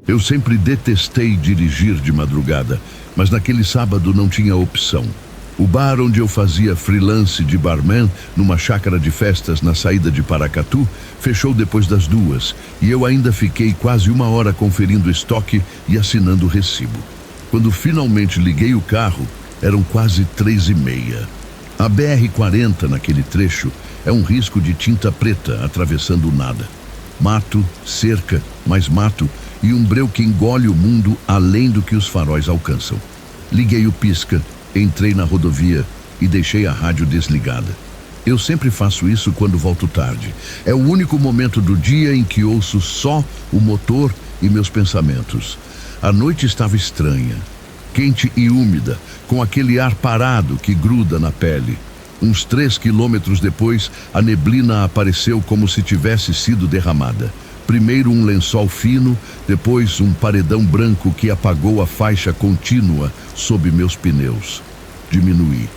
Eu sempre detestei dirigir de madrugada, mas naquele sábado não tinha opção. O bar onde eu fazia freelance de barman, numa chácara de festas na saída de Paracatu, fechou depois das 2, e eu ainda fiquei quase 1 hora conferindo estoque e assinando o recibo. Quando finalmente liguei o carro, eram quase 3h30. A BR-40 naquele trecho é um risco de tinta preta atravessando o nada. Mato, cerca, mais mato e um breu que engole o mundo além do que os faróis alcançam. Liguei o pisca, entrei na rodovia e deixei a rádio desligada. Eu sempre faço isso quando volto tarde. É o único momento do dia em que ouço só o motor e meus pensamentos. A noite estava estranha, quente e úmida, com aquele ar parado que gruda na pele. Uns 3 quilômetros depois, a neblina apareceu como se tivesse sido derramada. Primeiro um lençol fino, depois um paredão branco que apagou a faixa contínua sob meus pneus. Diminuí.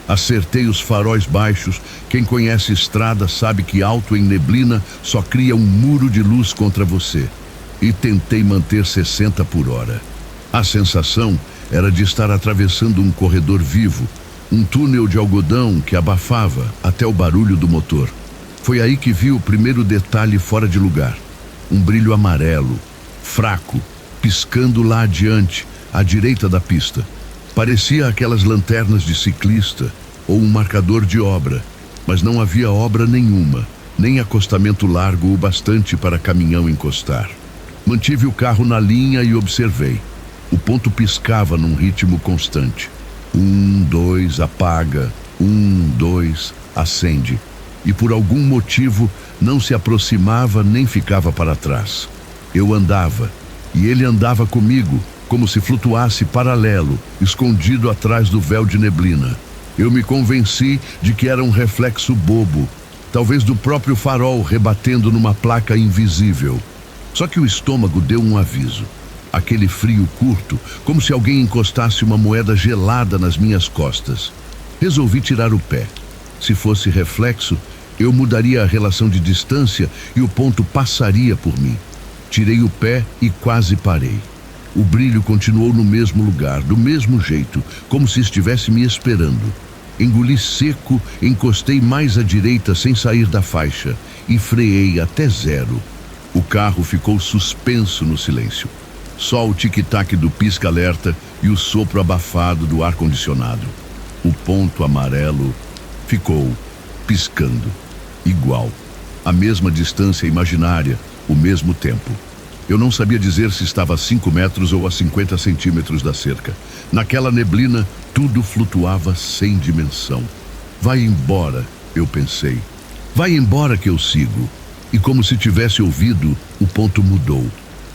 Acertei os faróis baixos. Quem conhece estrada sabe que alto em neblina só cria um muro de luz contra você. E tentei manter 60 por hora. A sensação era de estar atravessando um corredor vivo, um túnel de algodão que abafava até o barulho do motor. Foi aí que vi o primeiro detalhe fora de lugar. Um brilho amarelo, fraco, piscando lá adiante, à direita da pista. Parecia aquelas lanternas de ciclista ou um marcador de obra, mas não havia obra nenhuma, nem acostamento largo o bastante para caminhão encostar. Mantive o carro na linha e observei. O ponto piscava num ritmo constante. 1, 2, apaga. 1, 2, acende. E por algum motivo não se aproximava nem ficava para trás. Eu andava, e ele andava comigo, como se flutuasse paralelo, escondido atrás do véu de neblina. Eu me convenci de que era um reflexo bobo, talvez do próprio farol rebatendo numa placa invisível. Só que o estômago deu um aviso. Aquele frio curto, como se alguém encostasse uma moeda gelada nas minhas costas. Resolvi tirar o pé. Se fosse reflexo, eu mudaria a relação de distância e o ponto passaria por mim. Tirei o pé e quase parei. O brilho continuou no mesmo lugar, do mesmo jeito, como se estivesse me esperando. Engoli seco, encostei mais à direita sem sair da faixa e freei até 0. O carro ficou suspenso no silêncio. Só o tic-tac do pisca-alerta e o sopro abafado do ar-condicionado. O ponto amarelo ficou piscando, igual, a mesma distância imaginária, o mesmo tempo. Eu não sabia dizer se estava a 5 metros ou a 50 centímetros da cerca. Naquela neblina, tudo flutuava sem dimensão. Vai embora, eu pensei. Vai embora que eu sigo. E como se tivesse ouvido, o ponto mudou.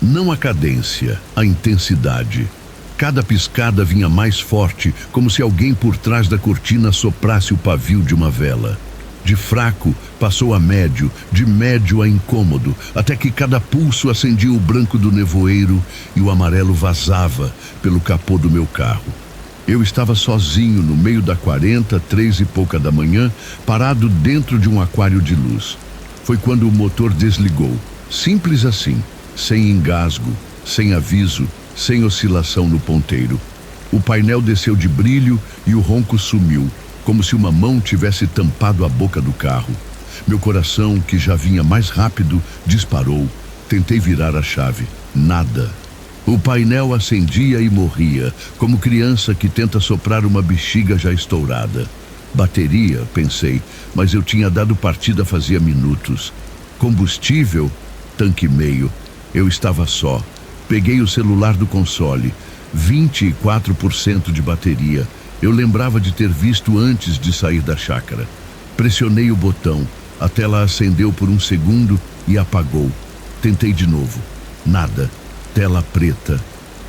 Não a cadência, a intensidade. Cada piscada vinha mais forte, como se alguém por trás da cortina soprasse o pavio de uma vela. De fraco, passou a médio, de médio a incômodo, até que cada pulso acendia o branco do nevoeiro e o amarelo vazava pelo capô do meu carro. Eu estava sozinho no meio da 40, 3 e pouca da manhã, parado dentro de um aquário de luz. Foi quando o motor desligou. Simples assim. Sem engasgo, sem aviso, sem oscilação no ponteiro. O painel desceu de brilho e o ronco sumiu, como se uma mão tivesse tampado a boca do carro. Meu coração, que já vinha mais rápido, disparou. Tentei virar a chave. Nada. O painel acendia e morria, como criança que tenta soprar uma bexiga já estourada. Bateria, pensei, mas eu tinha dado partida fazia minutos. Combustível, tanque meio. Eu estava só. Peguei o celular do console. 24% de bateria. Eu lembrava de ter visto antes de sair da chácara. Pressionei o botão. A tela acendeu por um segundo e apagou. Tentei de novo. Nada. Tela preta.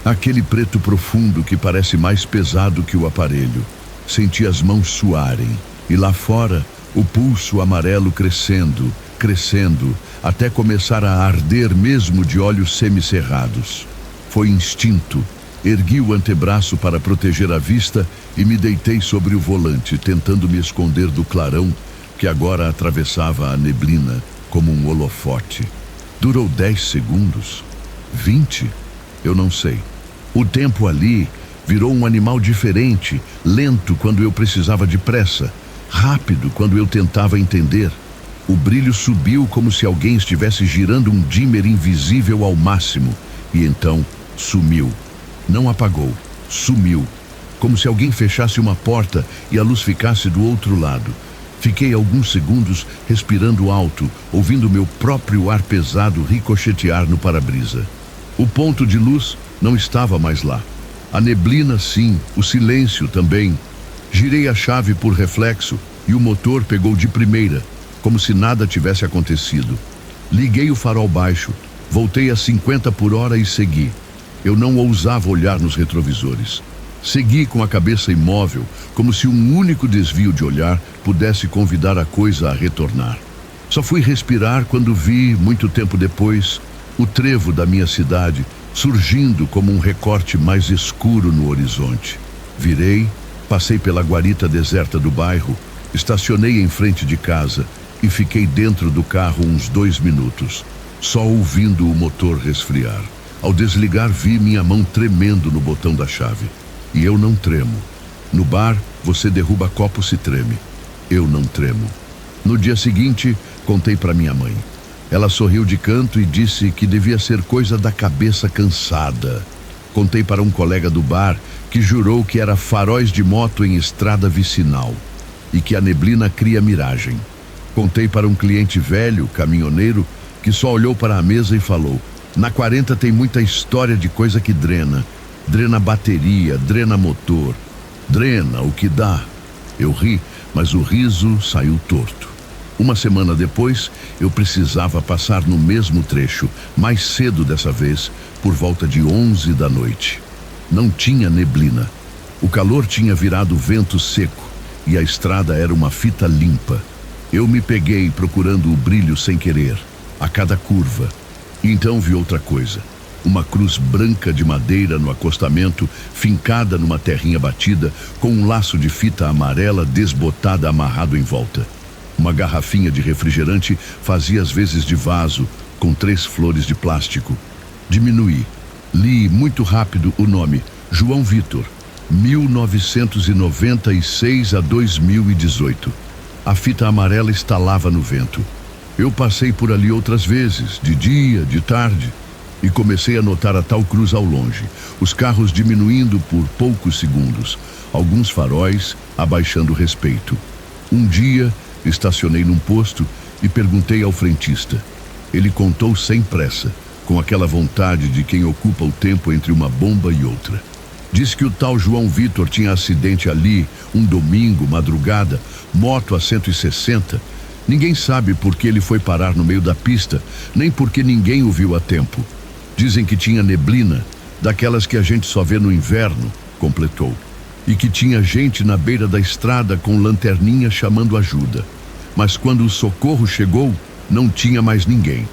Aquele preto profundo que parece mais pesado que o aparelho. Senti as mãos suarem. E lá fora, o pulso amarelo crescendo, crescendo, até começar a arder mesmo de olhos semicerrados. Foi instinto. Ergui o antebraço para proteger a vista e me deitei sobre o volante, tentando me esconder do clarão que agora atravessava a neblina como um holofote. Durou 10 segundos, 20, Eu não sei. O tempo ali virou um animal diferente, lento quando eu precisava de pressa, rápido quando eu tentava entender. O brilho subiu como se alguém estivesse girando um dimmer invisível ao máximo, e então sumiu. Não apagou, sumiu, como se alguém fechasse uma porta e a luz ficasse do outro lado. Fiquei alguns segundos respirando alto, ouvindo meu próprio ar pesado ricochetear no para-brisa. O ponto de luz não estava mais lá. A neblina, sim, o silêncio também. Girei a chave por reflexo e o motor pegou de primeira, como se nada tivesse acontecido. Liguei o farol baixo, voltei a 50 por hora e segui. Eu não ousava olhar nos retrovisores. Segui com a cabeça imóvel, como se um único desvio de olhar pudesse convidar a coisa a retornar. Só fui respirar quando vi, muito tempo depois, o trevo da minha cidade surgindo como um recorte mais escuro no horizonte. Virei, passei pela guarita deserta do bairro, estacionei em frente de casa e fiquei dentro do carro uns 2 minutos, só ouvindo o motor resfriar. Ao desligar, vi minha mão tremendo no botão da chave. E eu não tremo. No bar, você derruba copos e treme. Eu não tremo. No dia seguinte, contei para minha mãe. Ela sorriu de canto e disse que devia ser coisa da cabeça cansada. Contei para um colega do bar que jurou que era faróis de moto em estrada vicinal e que a neblina cria miragem. Contei para um cliente velho, caminhoneiro, que só olhou para a mesa e falou: na 40 tem muita história de coisa que drena. Drena bateria, drena motor. Drena o que dá. Eu ri, mas o riso saiu torto. Uma semana depois, eu precisava passar no mesmo trecho, mais cedo dessa vez, por volta de 11 da noite. Não tinha neblina. O calor tinha virado vento seco e a estrada era uma fita limpa. Eu me peguei procurando o brilho sem querer, a cada curva. E então vi outra coisa. Uma cruz branca de madeira no acostamento, fincada numa terrinha batida, com um laço de fita amarela desbotada amarrado em volta. Uma garrafinha de refrigerante fazia as vezes de vaso, com 3 flores de plástico. Diminuí. Li muito rápido o nome: João Vitor, 1996 a 2018. A fita amarela estalava no vento. Eu passei por ali outras vezes, de dia, de tarde, e comecei a notar a tal cruz ao longe, os carros diminuindo por poucos segundos, alguns faróis abaixando respeito. Um dia, estacionei num posto e perguntei ao frentista. Ele contou sem pressa, com aquela vontade de quem ocupa o tempo entre uma bomba e outra. Disse que o tal João Vitor tinha acidente ali, um domingo, madrugada, moto a 160. Ninguém sabe por que ele foi parar no meio da pista, nem porque ninguém o viu a tempo. Dizem que tinha neblina, daquelas que a gente só vê no inverno, completou. E que tinha gente na beira da estrada com lanterninha chamando ajuda. Mas quando o socorro chegou, não tinha mais ninguém.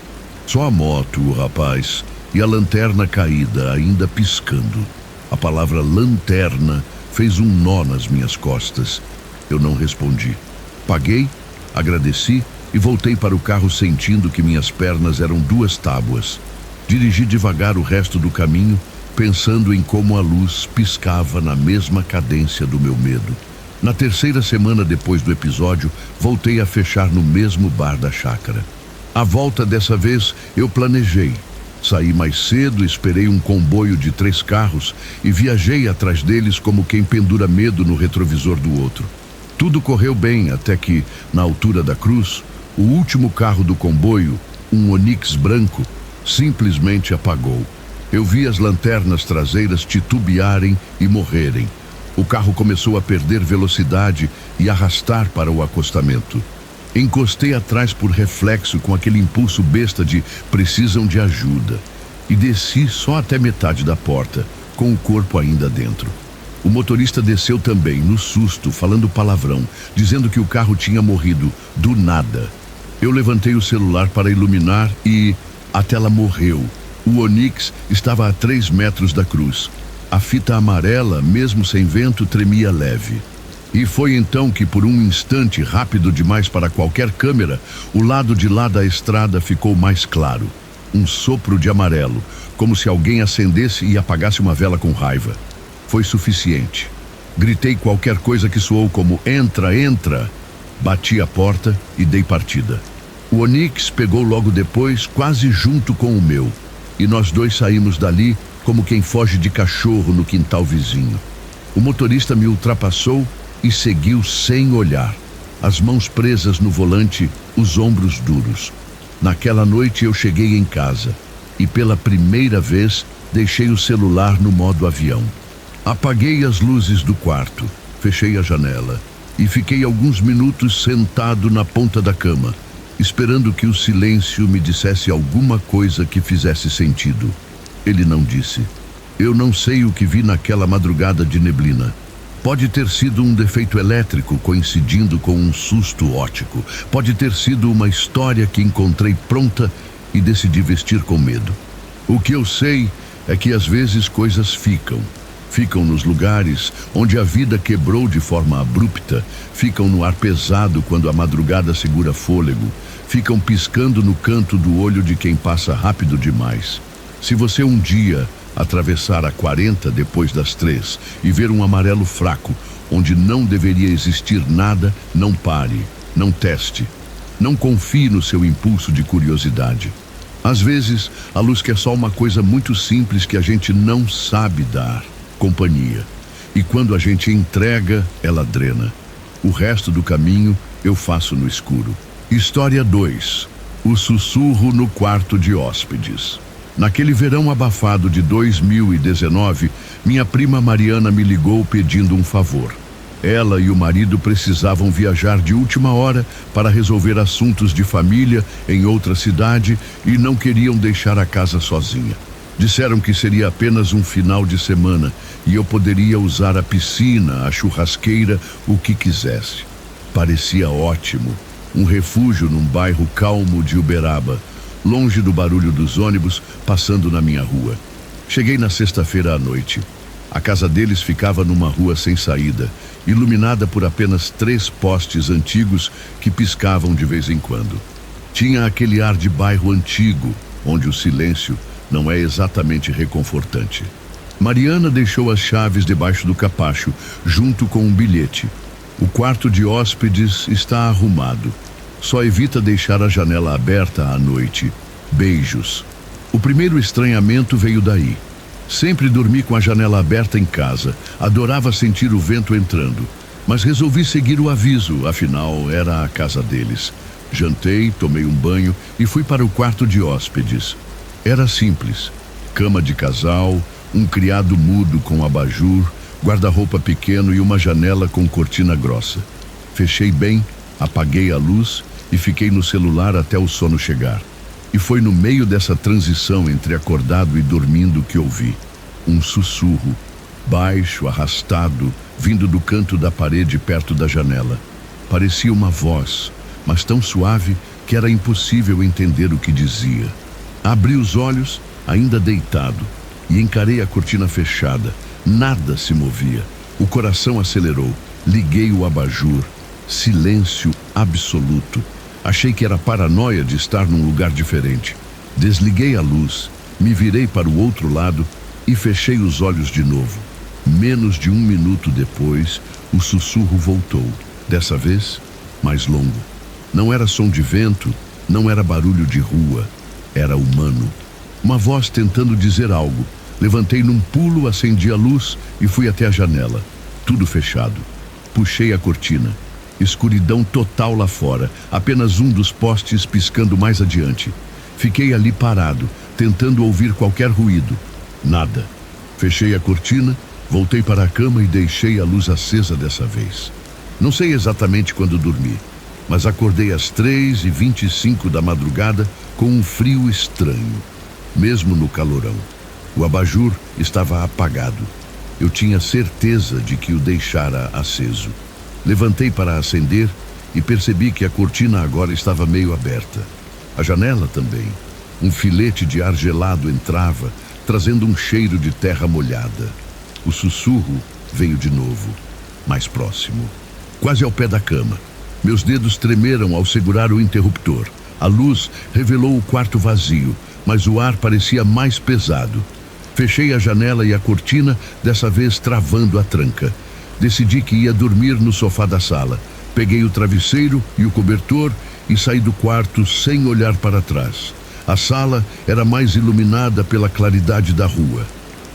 Só a moto, o rapaz, e a lanterna caída, ainda piscando. A palavra lanterna fez um nó nas minhas costas. Eu não respondi. Paguei, agradeci e voltei para o carro sentindo que minhas pernas eram 2 tábuas. Dirigi devagar o resto do caminho, pensando em como a luz piscava na mesma cadência do meu medo. Na 3ª semana depois do episódio, voltei a fechar no mesmo bar da chácara. A volta dessa vez eu planejei. Saí mais cedo, esperei um comboio de 3 carros e viajei atrás deles como quem pendura medo no retrovisor do outro. Tudo correu bem até que, na altura da cruz, o último carro do comboio, um Onix branco, simplesmente apagou. Eu vi as lanternas traseiras titubearem e morrerem. O carro começou a perder velocidade e arrastar para o acostamento. Encostei atrás por reflexo com aquele impulso besta de precisam de ajuda e desci só até metade da porta, com o corpo ainda dentro. O motorista desceu também, no susto, falando palavrão, dizendo que o carro tinha morrido do nada. Eu levantei o celular para iluminar e a tela morreu. O Onix estava a 3 metros da cruz. A fita amarela, mesmo sem vento, tremia leve. E foi então que, por um instante, rápido demais para qualquer câmera, o lado de lá da estrada ficou mais claro. Um sopro de amarelo, como se alguém acendesse e apagasse uma vela com raiva. Foi suficiente. Gritei qualquer coisa que soou como "entra, entra". Bati a porta e dei partida. O Onix pegou logo depois, quase junto com o meu, e nós dois saímos dali como quem foge de cachorro no quintal vizinho. O motorista me ultrapassou e seguiu sem olhar, as mãos presas no volante, os ombros duros. Naquela noite eu cheguei em casa e pela primeira vez deixei o celular no modo avião. Apaguei as luzes do quarto, fechei a janela e fiquei alguns minutos sentado na ponta da cama, esperando que o silêncio me dissesse alguma coisa que fizesse sentido. Ele não disse. Eu não sei o que vi naquela madrugada de neblina. Pode ter sido um defeito elétrico coincidindo com um susto óptico. Pode ter sido uma história que encontrei pronta e decidi vestir com medo. O que eu sei é que às vezes coisas ficam nos lugares onde a vida quebrou de forma abrupta, ficam no ar pesado quando a madrugada segura fôlego, ficam piscando no canto do olho de quem passa rápido demais. Se você um dia atravessar a 40 depois das 3 e ver um amarelo fraco, onde não deveria existir nada, não pare, não teste. Não confie no seu impulso de curiosidade. Às vezes, a luz quer só uma coisa muito simples que a gente não sabe dar: companhia. E quando a gente entrega, ela drena. O resto do caminho eu faço no escuro. História 2. O sussurro no quarto de hóspedes. Naquele verão abafado de 2019, minha prima Mariana me ligou pedindo um favor. Ela e o marido precisavam viajar de última hora para resolver assuntos de família em outra cidade e não queriam deixar a casa sozinha. Disseram que seria apenas um final de semana e eu poderia usar a piscina, a churrasqueira, o que quisesse. Parecia ótimo. Um refúgio num bairro calmo de Uberaba, longe do barulho dos ônibus passando na minha rua. Cheguei na sexta-feira à noite. A casa deles ficava numa rua sem saída, iluminada por apenas 3 postes antigos que piscavam de vez em quando. Tinha aquele ar de bairro antigo, onde o silêncio não é exatamente reconfortante. Mariana deixou as chaves debaixo do capacho, junto com um bilhete. O quarto de hóspedes está arrumado. Só evita deixar a janela aberta à noite. Beijos. O primeiro estranhamento veio daí. Sempre dormi com a janela aberta em casa. Adorava sentir o vento entrando. Mas resolvi seguir o aviso, afinal era a casa deles. Jantei, tomei um banho e fui para o quarto de hóspedes. Era simples. Cama de casal, um criado mudo com abajur, guarda-roupa pequeno e uma janela com cortina grossa. Fechei bem, apaguei a luz e fiquei no celular até o sono chegar. E foi no meio dessa transição entre acordado e dormindo que ouvi um sussurro, baixo, arrastado, vindo do canto da parede perto da janela. Parecia uma voz, mas tão suave que era impossível entender o que dizia. Abri os olhos, ainda deitado, e encarei a cortina fechada. Nada se movia. O coração acelerou. Liguei o abajur. Silêncio absoluto. Achei que era paranoia de estar num lugar diferente. Desliguei a luz, me virei para o outro lado e fechei os olhos de novo. Menos de 1 minuto depois, o sussurro voltou. Dessa vez, mais longo. Não era som de vento, não era barulho de rua. Era humano. Uma voz tentando dizer algo. Levantei num pulo, acendi a luz e fui até a janela. Tudo fechado. Puxei a cortina. Escuridão total lá fora, apenas um dos postes piscando mais adiante. Fiquei ali parado, tentando ouvir qualquer ruído. Nada. Fechei a cortina, voltei para a cama e deixei a luz acesa dessa vez. Não sei exatamente quando dormi, mas acordei às 3h25 da madrugada com um frio estranho, mesmo no calorão. O abajur estava apagado. Eu tinha certeza de que o deixara aceso. Levantei para acender e percebi que a cortina agora estava meio aberta. A janela também. Um filete de ar gelado entrava, trazendo um cheiro de terra molhada. O sussurro veio de novo, mais próximo, quase ao pé da cama. Meus dedos tremeram ao segurar o interruptor. A luz revelou o quarto vazio, mas o ar parecia mais pesado. Fechei a janela e a cortina, dessa vez travando a tranca. Decidi que ia dormir no sofá da sala. Peguei o travesseiro e o cobertor e saí do quarto sem olhar para trás. A sala era mais iluminada pela claridade da rua.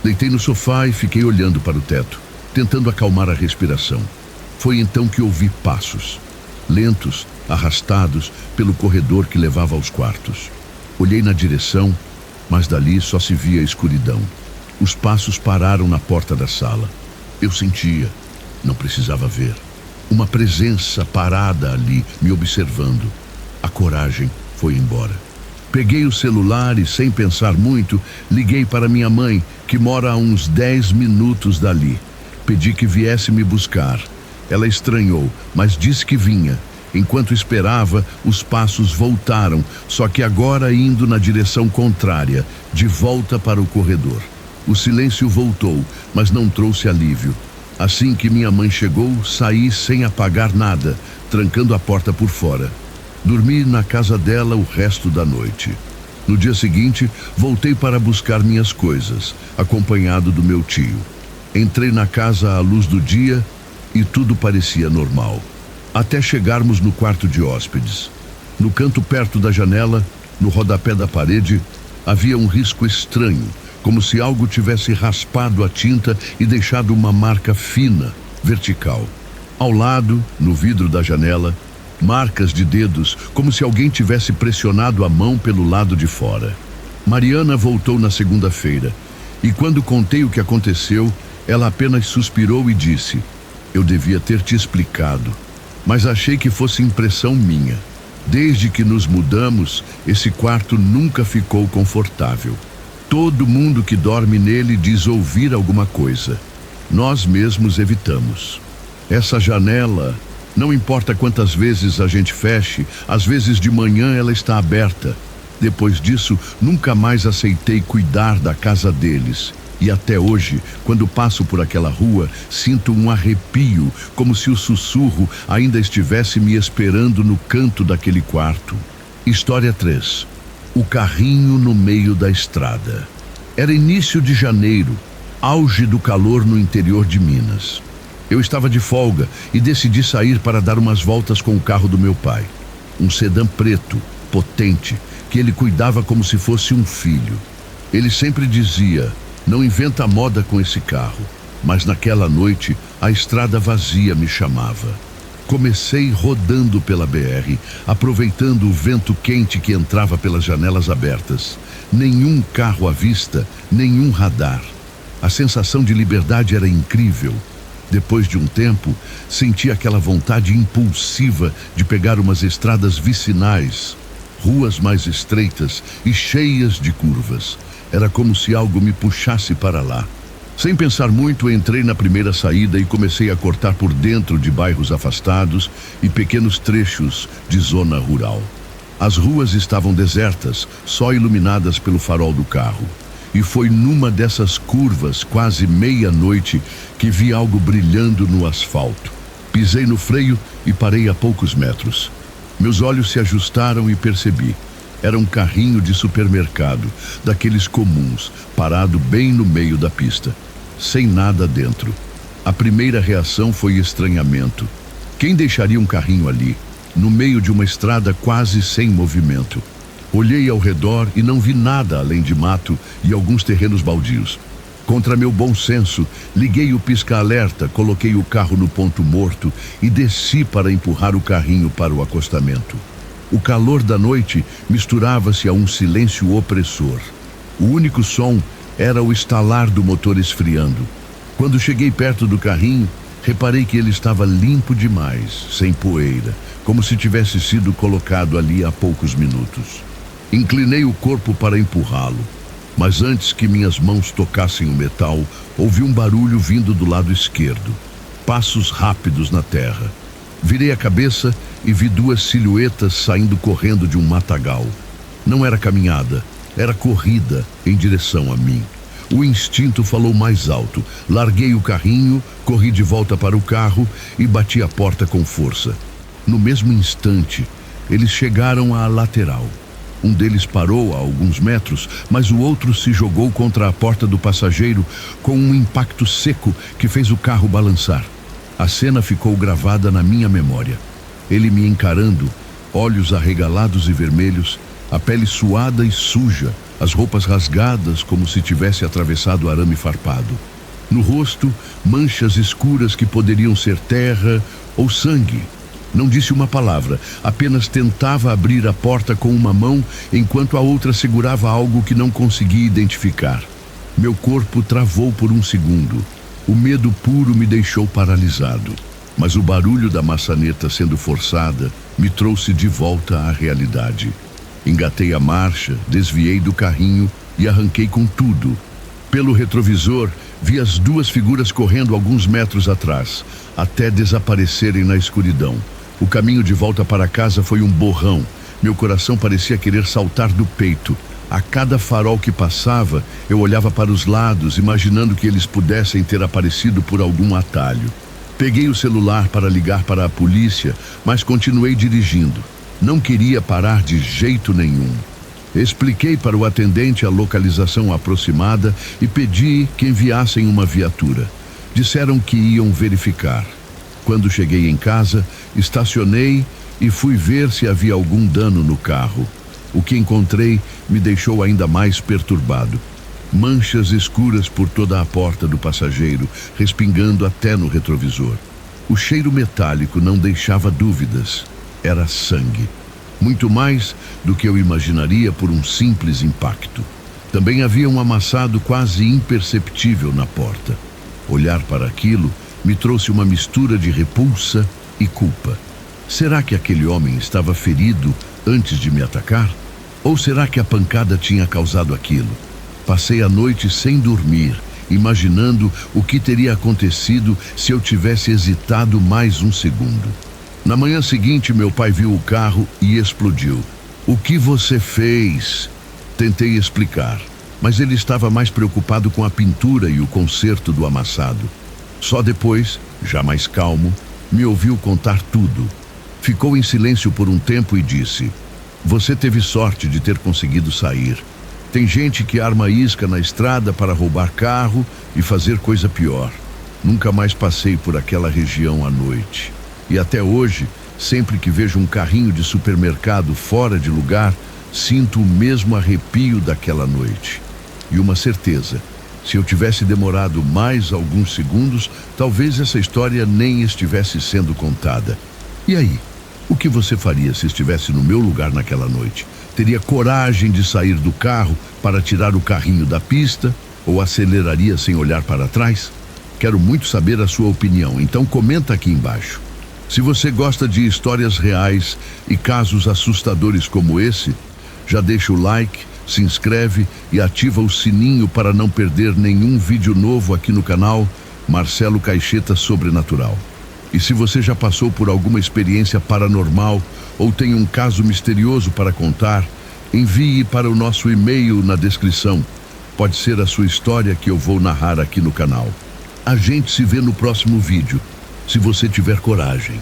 Deitei no sofá e fiquei olhando para o teto, tentando acalmar a respiração. Foi então que ouvi passos, lentos, arrastados pelo corredor que levava aos quartos. Olhei na direção, mas dali só se via escuridão. Os passos pararam na porta da sala. Eu sentia, não precisava ver, uma presença parada ali, me observando. A coragem foi embora. Peguei o celular e, sem pensar muito, liguei para minha mãe, que mora a uns 10 minutos dali. Pedi que viesse me buscar. Ela estranhou, mas disse que vinha. Enquanto esperava, os passos voltaram, só que agora indo na direção contrária, de volta para o corredor. O silêncio voltou, mas não trouxe alívio. Assim que minha mãe chegou, saí sem apagar nada, trancando a porta por fora. Dormi na casa dela o resto da noite. No dia seguinte, voltei para buscar minhas coisas, acompanhado do meu tio. Entrei na casa à luz do dia e tudo parecia normal. Até chegarmos no quarto de hóspedes. No canto perto da janela, no rodapé da parede, havia um risco estranho, como se algo tivesse raspado a tinta e deixado uma marca fina, vertical. Ao lado, no vidro da janela, marcas de dedos, como se alguém tivesse pressionado a mão pelo lado de fora. Mariana voltou na segunda-feira, e quando contei o que aconteceu, ela apenas suspirou e disse: "Eu devia ter te explicado, mas achei que fosse impressão minha. Desde que nos mudamos, esse quarto nunca ficou confortável. Todo mundo que dorme nele diz ouvir alguma coisa. Nós mesmos evitamos. Essa janela, não importa quantas vezes a gente feche, às vezes de manhã ela está aberta. Depois disso, nunca mais aceitei cuidar da casa deles. E até hoje, quando passo por aquela rua, sinto um arrepio, como se o sussurro ainda estivesse me esperando no canto daquele quarto." História 3. O carrinho no meio da estrada. Era início de janeiro, auge do calor no interior de Minas. Eu estava de folga e decidi sair para dar umas voltas com o carro do meu pai. Um sedã preto, potente, que ele cuidava como se fosse um filho. Ele sempre dizia: "Não inventa moda com esse carro." Mas naquela noite, a estrada vazia me chamava. Comecei rodando pela BR, aproveitando o vento quente que entrava pelas janelas abertas. Nenhum carro à vista, nenhum radar. A sensação de liberdade era incrível. Depois de um tempo, senti aquela vontade impulsiva de pegar umas estradas vicinais, ruas mais estreitas e cheias de curvas. Era como se algo me puxasse para lá. Sem pensar muito, entrei na primeira saída e comecei a cortar por dentro de bairros afastados e pequenos trechos de zona rural. As ruas estavam desertas, só iluminadas pelo farol do carro. E foi numa dessas curvas, quase meia-noite, que vi algo brilhando no asfalto. Pisei no freio e parei a poucos metros. Meus olhos se ajustaram e percebi. Era um carrinho de supermercado, daqueles comuns, parado bem no meio da pista, sem nada dentro. A primeira reação foi estranhamento. Quem deixaria um carrinho ali, no meio de uma estrada quase sem movimento? Olhei ao redor e não vi nada além de mato e alguns terrenos baldios. Contra meu bom senso, liguei o pisca-alerta, coloquei o carro no ponto morto e desci para empurrar o carrinho para o acostamento. O calor da noite misturava-se a um silêncio opressor. O único som era o estalar do motor esfriando. Quando cheguei perto do carrinho, reparei que ele estava limpo demais, sem poeira, como se tivesse sido colocado ali há poucos minutos. Inclinei o corpo para empurrá-lo, mas antes que minhas mãos tocassem o metal, ouvi um barulho vindo do lado esquerdo. Passos rápidos na terra. Virei a cabeça e vi duas silhuetas saindo correndo de um matagal. Não era caminhada, era corrida em direção a mim. O instinto falou mais alto. Larguei o carrinho, corri de volta para o carro e bati a porta com força. No mesmo instante, eles chegaram à lateral. Um deles parou a alguns metros, mas o outro se jogou contra a porta do passageiro com um impacto seco que fez o carro balançar. A cena ficou gravada na minha memória. Ele me encarando, olhos arregalados e vermelhos, a pele suada e suja, as roupas rasgadas como se tivesse atravessado arame farpado. No rosto, manchas escuras que poderiam ser terra ou sangue. Não disse uma palavra, apenas tentava abrir a porta com uma mão enquanto a outra segurava algo que não conseguia identificar. Meu corpo travou por um segundo. O medo puro me deixou paralisado. Mas o barulho da maçaneta sendo forçada me trouxe de volta à realidade. Engatei a marcha, desviei do carrinho e arranquei com tudo. Pelo retrovisor, vi as duas figuras correndo alguns metros atrás, até desaparecerem na escuridão. O caminho de volta para casa foi um borrão. Meu coração parecia querer saltar do peito. A cada farol que passava, eu olhava para os lados, imaginando que eles pudessem ter aparecido por algum atalho. Peguei o celular para ligar para a polícia, mas continuei dirigindo. Não queria parar de jeito nenhum. Expliquei para o atendente a localização aproximada e pedi que enviassem uma viatura. Disseram que iam verificar. Quando cheguei em casa, estacionei e fui ver se havia algum dano no carro. O que encontrei me deixou ainda mais perturbado. Manchas escuras por toda a porta do passageiro, respingando até no retrovisor. O cheiro metálico não deixava dúvidas. Era sangue. Muito mais do que eu imaginaria por um simples impacto. Também havia um amassado quase imperceptível na porta. Olhar para aquilo me trouxe uma mistura de repulsa e culpa. Será que aquele homem estava ferido antes de me atacar? Ou será que a pancada tinha causado aquilo? Passei a noite sem dormir, imaginando o que teria acontecido se eu tivesse hesitado mais um segundo. Na manhã seguinte, meu pai viu o carro e explodiu. "O que você fez?" Tentei explicar, mas ele estava mais preocupado com a pintura e o conserto do amassado. Só depois, já mais calmo, me ouviu contar tudo. Ficou em silêncio por um tempo e disse: "Você teve sorte de ter conseguido sair. Tem gente que arma isca na estrada para roubar carro e fazer coisa pior. Nunca mais passei por aquela região à noite. E até hoje, sempre que vejo um carrinho de supermercado fora de lugar, sinto o mesmo arrepio daquela noite. E uma certeza: se eu tivesse demorado mais alguns segundos, talvez essa história nem estivesse sendo contada. E aí? O que você faria se estivesse no meu lugar naquela noite? Teria coragem de sair do carro para tirar o carrinho da pista ou aceleraria sem olhar para trás? Quero muito saber a sua opinião, então comenta aqui embaixo. Se você gosta de histórias reais e casos assustadores como esse, já deixa o like, se inscreve e ativa o sininho para não perder nenhum vídeo novo aqui no canal Marcelo Caixeta Sobrenatural. E se você já passou por alguma experiência paranormal ou tem um caso misterioso para contar, envie para o nosso e-mail na descrição. Pode ser a sua história que eu vou narrar aqui no canal. A gente se vê no próximo vídeo, se você tiver coragem.